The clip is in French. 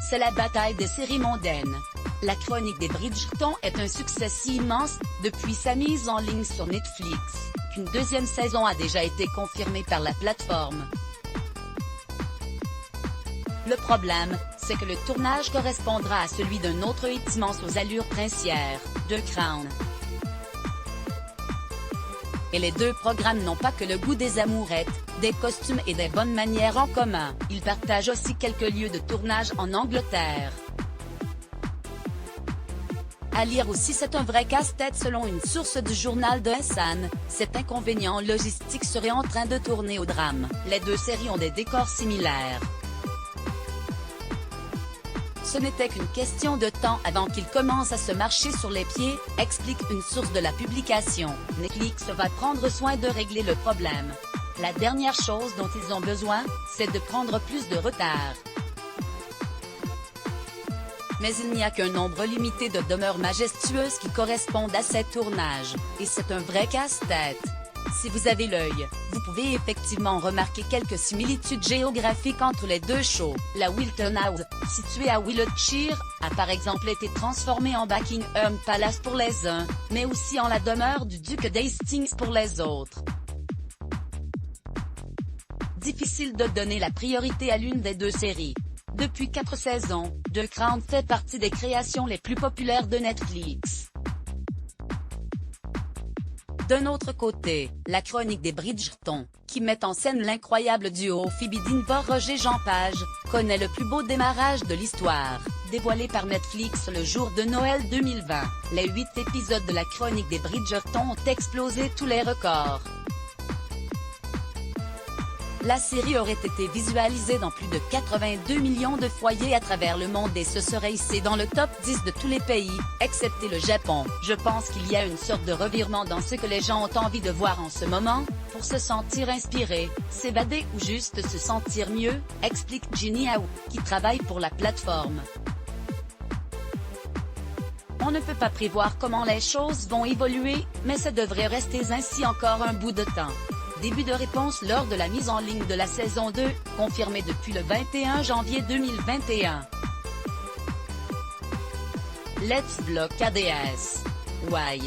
c'est la bataille des séries mondaines. La chronique des Bridgerton est un succès si immense, depuis sa mise en ligne sur Netflix, qu'une deuxième saison a déjà été confirmée par la plateforme. Le problème, c'est que le tournage correspondra à celui d'un autre hit immense aux allures princières, The Crown. Et les deux programmes n'ont pas que le goût des amourettes, des costumes et des bonnes manières en commun, ils partagent aussi quelques lieux de tournage en Angleterre. À lire aussi, c'est un vrai casse-tête selon une source du journal de Sun, cet inconvénient logistique serait en train de tourner au drame. Les deux séries ont des décors similaires. Ce n'était qu'une question de temps avant qu'ils commencent à se marcher sur les pieds, explique une source de la publication. Netflix va prendre soin de régler le problème. La dernière chose dont ils ont besoin, c'est de prendre plus de retard. Mais il n'y a qu'un nombre limité de demeures majestueuses qui correspondent à ces tournages, et c'est un vrai casse-tête. Si vous avez l'œil, vous pouvez effectivement remarquer quelques similitudes géographiques entre les deux shows. La Wilton House, située à Wiltshire, a par exemple été transformée en Buckingham Palace pour les uns, mais aussi en la demeure du duc d'Hastings pour les autres. Difficile de donner la priorité à l'une des deux séries. Depuis 4 saisons, The Crown fait partie des créations les plus populaires de Netflix. D'un autre côté, la chronique des Bridgerton, qui met en scène l'incroyable duo Phoebe Dynevor-Roger Jean Page, connaît le plus beau démarrage de l'histoire. Dévoilé par Netflix le jour de Noël 2020, les 8 épisodes de la chronique des Bridgerton ont explosé tous les records. La série aurait été visualisée dans plus de 82 millions de foyers à travers le monde et se serait hissée dans le top 10 de tous les pays, excepté le Japon. Je pense qu'il y a une sorte de revirement dans ce que les gens ont envie de voir en ce moment, pour se sentir inspiré, s'évader ou juste se sentir mieux, explique Ginny Hao, qui travaille pour la plateforme. On ne peut pas prévoir comment les choses vont évoluer, mais ça devrait rester ainsi encore un bout de temps. Début de réponse lors de la mise en ligne de la saison 2, confirmée depuis le 21 janvier 2021. Let's block ADS. Why?